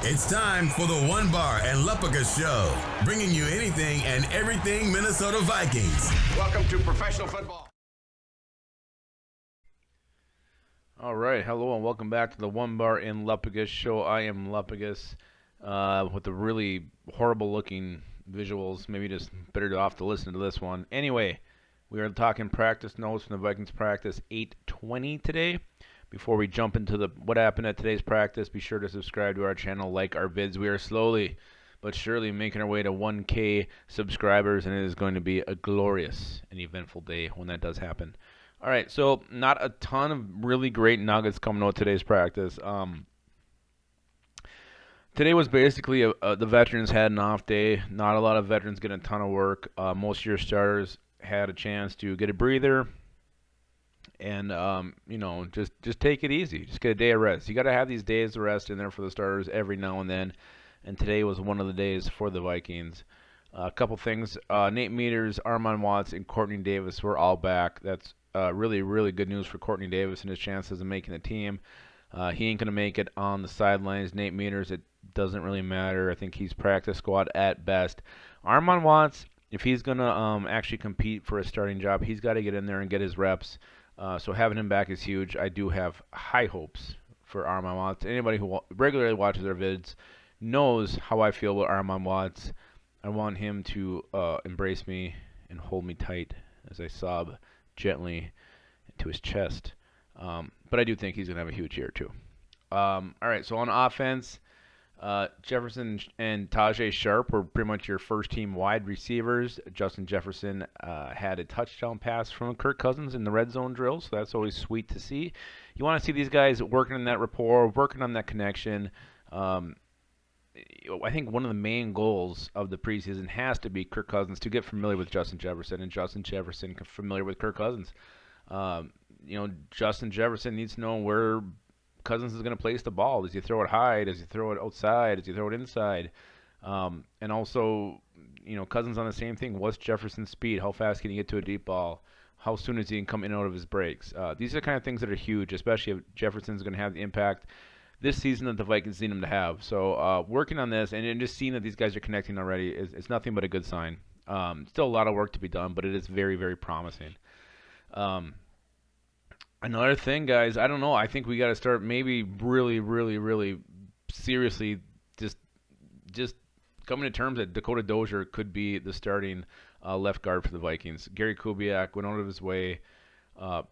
It's time for the One Bar and Lupagus Show, bringing you anything and everything Minnesota Vikings. Welcome to professional football. All right, hello and welcome back to the One Bar and Lupagus Show. I am Lupagus with the really horrible-looking visuals. Maybe just better off to listen to this one. Anyway, we are talking practice notes from the Vikings practice 8:20 today. Before we jump into what happened at today's practice, be sure to subscribe to our channel, like our vids. We are slowly but surely making our way to 1K subscribers, and it is going to be a glorious and eventful day when that does happen. All right, so not a ton of really great nuggets coming out of today's practice. Today was basically the veterans had an off day. Not a lot of veterans getting a ton of work. Most of your starters had a chance to get a breather and just take it easy. Just get a day of rest. You got to have these days of rest in there for the starters every now and then. And today was one of the days for the Vikings. A couple things: Nate Meters, Armon Watts, and Courtney Davis were all back. That's really, really good news for Courtney Davis and his chances of making the team. He ain't going to make it on the sidelines. Nate Meters, it doesn't really matter. I think he's practice squad at best. Armon Watts, if he's going to actually compete for a starting job, he's got to get in there and get his reps. So having him back is huge. I do have high hopes for Armon Watts. Anybody who regularly watches our vids knows how I feel about Armon Watts. I want him to embrace me and hold me tight as I sob gently into his chest. But I do think he's going to have a huge year too. All right, so on offense, Jefferson and Tajay Sharp were pretty much your first-team wide receivers. Justin Jefferson had a touchdown pass from Kirk Cousins in the red zone drill, so that's always sweet to see. You want to see these guys working on that rapport, working on that connection. I think one of the main goals of the preseason has to be Kirk Cousins to get familiar with Justin Jefferson, and Justin Jefferson familiar with Kirk Cousins. Justin Jefferson needs to know where Cousins is going to place the ball. Does he throw it high? Does he throw it outside? Does he throw it inside? And also, Cousins on the same thing. What's Jefferson's speed? How fast can he get to a deep ball? How soon is he can come in and out of his breaks? These are the kind of things that are huge, especially if Jefferson's going to have the impact this season that the Vikings need him to have. So working on this and just seeing that these guys are connecting already is nothing but a good sign. Still a lot of work to be done, but it is very, very promising. Another thing, guys, I don't know. I think we got to start maybe really, really, really seriously just coming to terms that Dakota Dozier could be the starting left guard for the Vikings. Gary Kubiak went out of his way,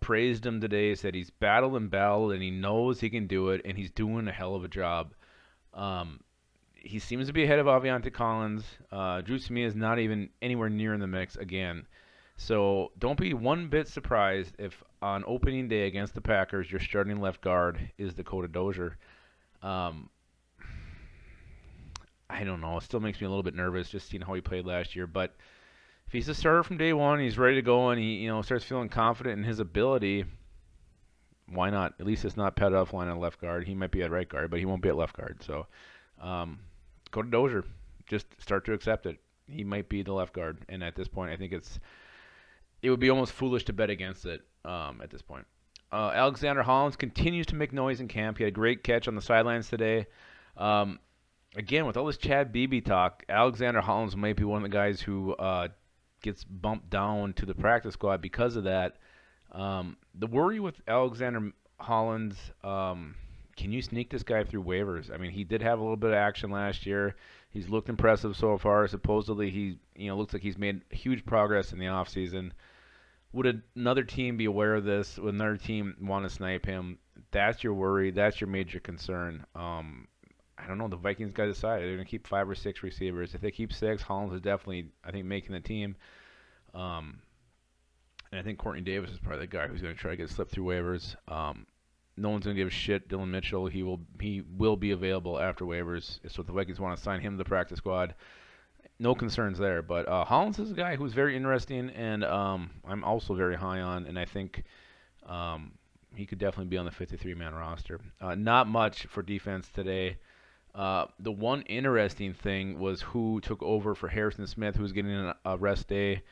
praised him today, said he's battled and he knows he can do it, and he's doing a hell of a job. He seems to be ahead of Aviante Collins. Drew Samia is not even anywhere near in the mix again. So don't be one bit surprised if on opening day against the Packers, your starting left guard is Dakota Dozier. I don't know. It still makes me a little bit nervous just seeing how he played last year. But if he's a starter from day one, he's ready to go, and he starts feeling confident in his ability, why not? At least it's not Pat Elflein at left guard. He might be at right guard, but he won't be at left guard. So Dakota Dozier, just start to accept it. He might be the left guard, and at this point, I think it would be almost foolish to bet against it at this point. Alexander Hollings continues to make noise in camp. He had a great catch on the sidelines today. Again, with all this Chad Beebe talk, Alexander Hollings might be one of the guys who gets bumped down to the practice squad because of that. The worry with Alexander Hollins, can you sneak this guy through waivers? I mean, he did have a little bit of action last year. He's looked impressive so far. Supposedly, he looks like he's made huge progress in the offseason. Would another team be aware of this? Would another team want to snipe him? That's your worry. That's your major concern. I don't know. The Vikings got to decide. They're going to keep 5 or 6 receivers. If they keep 6, Hollins is definitely, I think, making the team. And I think Courtney Davis is probably the guy who's going to try to get slipped through waivers. No one's going to give a shit. Dylan Mitchell, he will be available after waivers. So if the Vikings want to sign him to the practice squad, no concerns there. But Hollins is a guy who's very interesting, and I'm also very high on, and I think he could definitely be on the 53-man roster. Not much for defense today. The one interesting thing was who took over for Harrison Smith, who was getting a rest day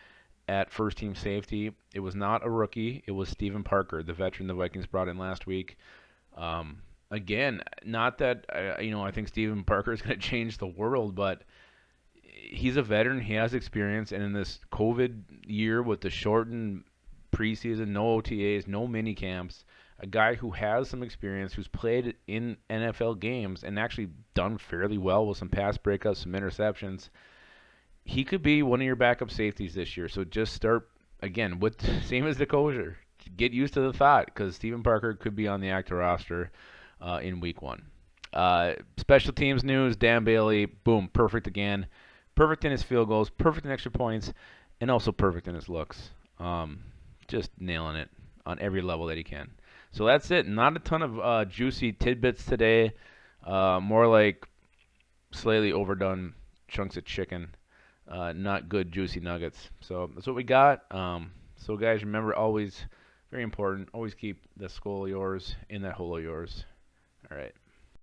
at first-team safety. It was not a rookie. It was Steven Parker, the veteran the Vikings brought in last week. again, not that I think Stephen Parker is going to change the world, but he's a veteran. He has experience, and in this COVID year with the shortened preseason, no OTAs, no mini camps, a guy who has some experience, who's played in NFL games and actually done fairly well with some pass breakups, some interceptions. He could be one of your backup safeties this year. So just start again with same as Dozier. Get used to the thought because Stephen Parker could be on the active roster in Week 1. Special teams news: Dan Bailey, boom, perfect again. Perfect in his field goals, perfect in extra points, and also perfect in his looks. Just nailing it on every level that he can. So that's it. Not a ton of juicy tidbits today. More like slightly overdone chunks of chicken. Not good juicy nuggets. So that's what we got. So guys, remember, always very important. Always keep the skull of yours in that hole of yours. All right.